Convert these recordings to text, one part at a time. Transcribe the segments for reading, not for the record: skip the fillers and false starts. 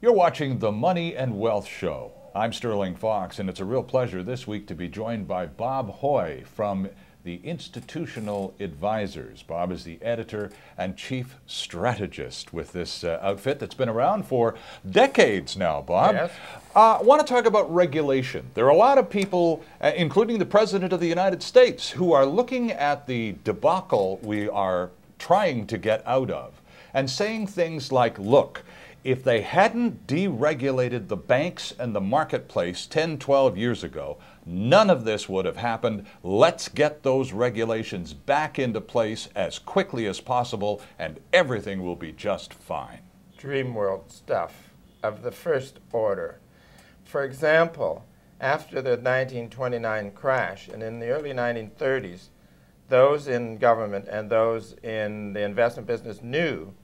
You're watching the Money and Wealth Show. I'm Sterling Fox, and it's a real pleasure this week to be joined by Bob Hoye from the Institutional Advisors. Bob is the editor and chief strategist with this outfit that's been around for decades now, Bob. Yes. I want to talk about regulation. There are a lot of people, including the President of the United States, who are looking at the debacle we are trying to get out of and saying things like, look, if they hadn't deregulated the banks and the marketplace 10, 12 years ago, none of this would have happened. Let's get those regulations back into place as quickly as possible, and everything will be just fine. Dream world stuff of the first order. For example, after the 1929 crash and in the early 1930s, those in government and those in the investment business knew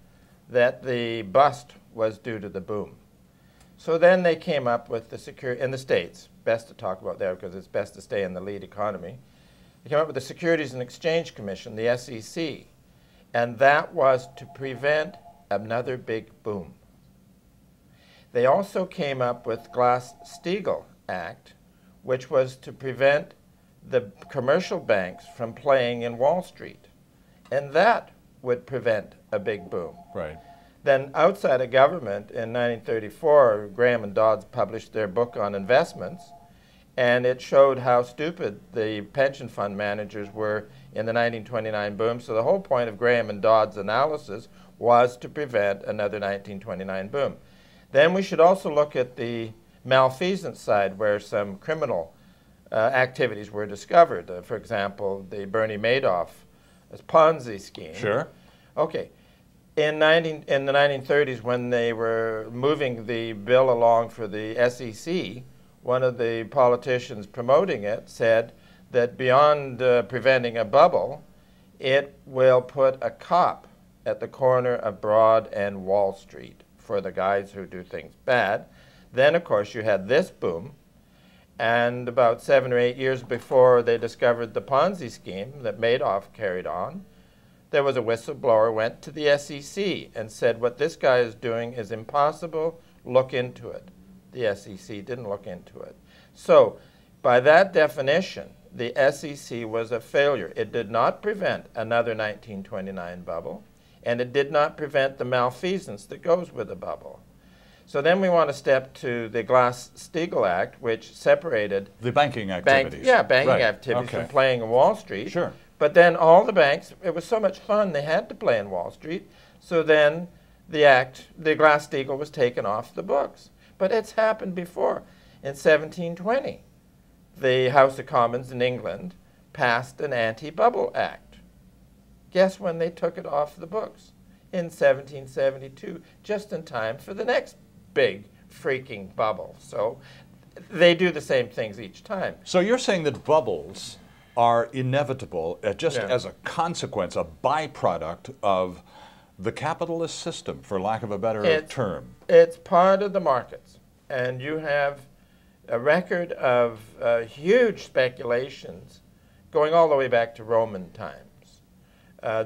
that the bust was due to the boom. So then they came up with the security, in the States, best to talk about there because it's best to stay in the lead economy. They came up with the Securities and Exchange Commission, the SEC, and that was to prevent another big boom. They also came up with Glass-Steagall Act, which was to prevent the commercial banks from playing in Wall Street, and that would prevent a big boom. Right. Then outside of government, in 1934, Graham and Dodds published their book on investments, and it showed how stupid the pension fund managers were in the 1929 boom. So the whole point of Graham and Dodds' analysis was to prevent another 1929 boom. Then we should also look at the malfeasance side, where some criminal activities were discovered. For example, the Bernie Madoff Ponzi scheme. Sure. Okay. In the 1930s, when they were moving the bill along for the SEC, one of the politicians promoting it said that beyond preventing a bubble, it will put a cop at the corner of Broad and Wall Street for the guys who do things bad. Then, of course, you had this boom, and about 7 or 8 years before they discovered the Ponzi scheme that Madoff carried on, there was a whistleblower went to the SEC and said, what this guy is doing is impossible, look into it. The SEC didn't look into it. So by that definition, the SEC was a failure. It did not prevent another 1929 bubble, and it did not prevent the malfeasance that goes with a bubble. So then we want to step to the Glass-Steagall Act, which separated The banking activities. banking Right. activities Okay. from playing in Wall Street. Sure. But then all the banks, it was so much fun, they had to play in Wall Street. So then the Glass-Steagall was taken off the books. But it's happened before. In 1720, the House of Commons in England passed an anti-bubble act. Guess when they took it off the books? In 1772, just in time for the next big freaking bubble. So they do the same things each time. So you're saying that bubbles are inevitable just Yeah. as a consequence, a byproduct of the capitalist system, for lack of a better term. It's part of the markets. And you have a record of huge speculations going all the way back to Roman times.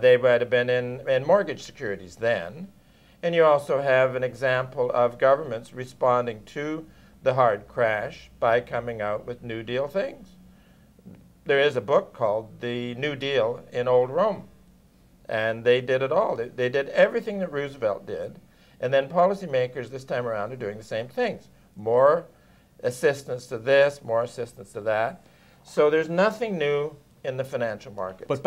They might have been in mortgage securities then. And you also have an example of governments responding to the hard crash by coming out with New Deal things. There is a book called The New Deal in Old Rome, and they did it all. They did everything that Roosevelt did, and then policymakers this time around are doing the same things. More assistance to this, more assistance to that. So there's nothing new in the financial markets But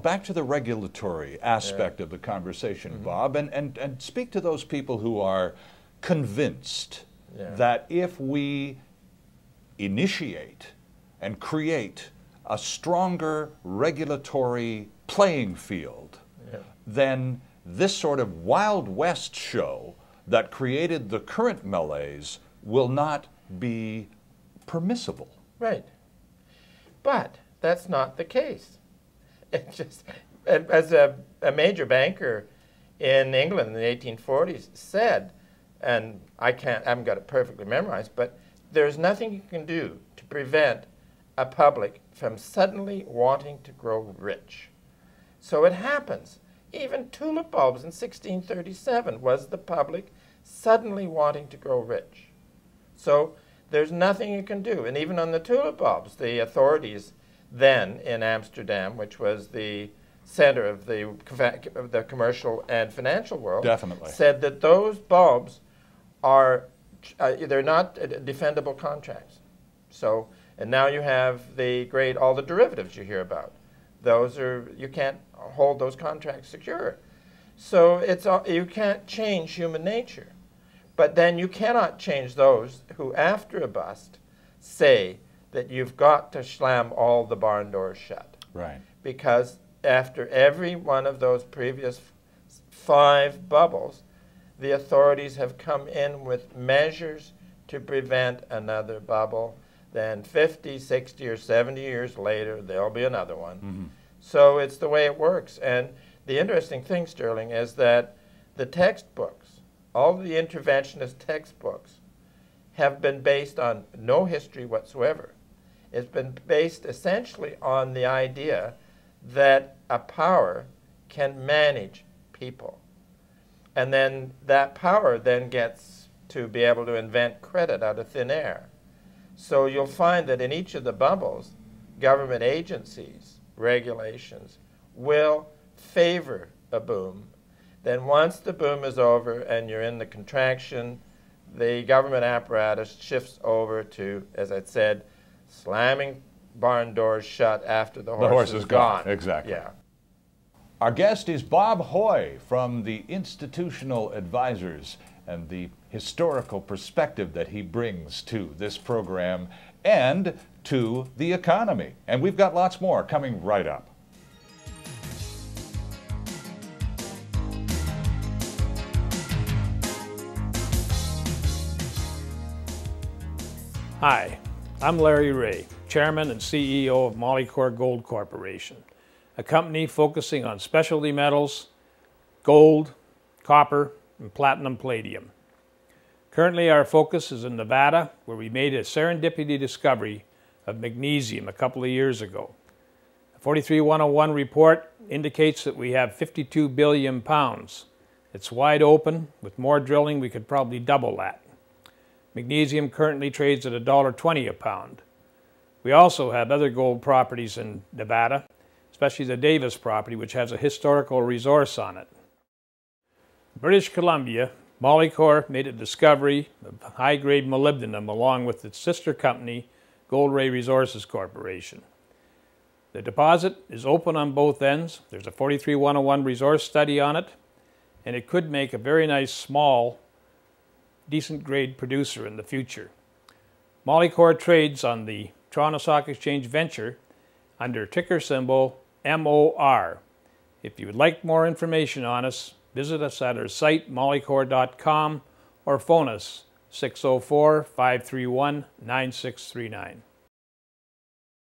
back to the regulatory aspect of the conversation, Bob, and speak to those people who are convinced that if we initiate and create a stronger regulatory playing field, then this sort of Wild West show that created the current malaise will not be permissible. Right. But that's not the case. It just, as a major banker in England in the 1840s said, and I haven't got it perfectly memorized, but there's nothing you can do to prevent a public from suddenly wanting to grow rich. So it happens. Even tulip bulbs in 1637 was the public suddenly wanting to grow rich. So there's nothing you can do. And even on the tulip bulbs, the authorities then in Amsterdam, which was the center of the commercial and financial world, Definitely. said that those bulbs are, they're not defendable contracts. So, and now you have all the derivatives you hear about. Those are, you can't hold those contracts secure. So you can't change human nature. But then you cannot change those who, after a bust, say that you've got to slam all the barn doors shut. Right. Because after every one of those previous 5 bubbles, the authorities have come in with measures to prevent another bubble. Then 50, 60, or 70 years later, there'll be another one. Mm-hmm. So it's the way it works. And the interesting thing, Stirling, is that the textbooks, all the interventionist textbooks, have been based on no history whatsoever. It's been based essentially on the idea that a power can manage people. And then that power then gets to be able to invent credit out of thin air. So you'll find that in each of the bubbles, government agencies, regulations, will favor a boom. Then once the boom is over and you're in the contraction, the government apparatus shifts over to, as I said, slamming barn doors shut after the horse is gone. Exactly. Yeah. Our guest is Bob Hoye from the Institutional Advisors, and the historical perspective that he brings to this program and to the economy. And we've got lots more coming right up. Hi, I'm Larry Ray, Chairman and CEO of Molycorp Gold Corporation, a company focusing on specialty metals, gold, copper, and platinum palladium. Currently, our focus is in Nevada, where we made a serendipity discovery of magnesium a couple of years ago. The 43101 report indicates that we have 52 billion pounds. It's wide open. With more drilling, we could probably double that. Magnesium currently trades at $1.20 a pound. We also have other gold properties in Nevada, especially the Davis property, which has a historical resource on it. In British Columbia, Molycorp made a discovery of high-grade molybdenum along with its sister company, Gold Ray Resources Corporation. The deposit is open on both ends. There's a 43101 resource study on it, and it could make a very nice small, decent grade producer in the future. Molycorp trades on the Toronto Stock Exchange Venture under ticker symbol MOR. If you would like more information on us, visit us at our site molycorp.com or phone us 604-531-9639.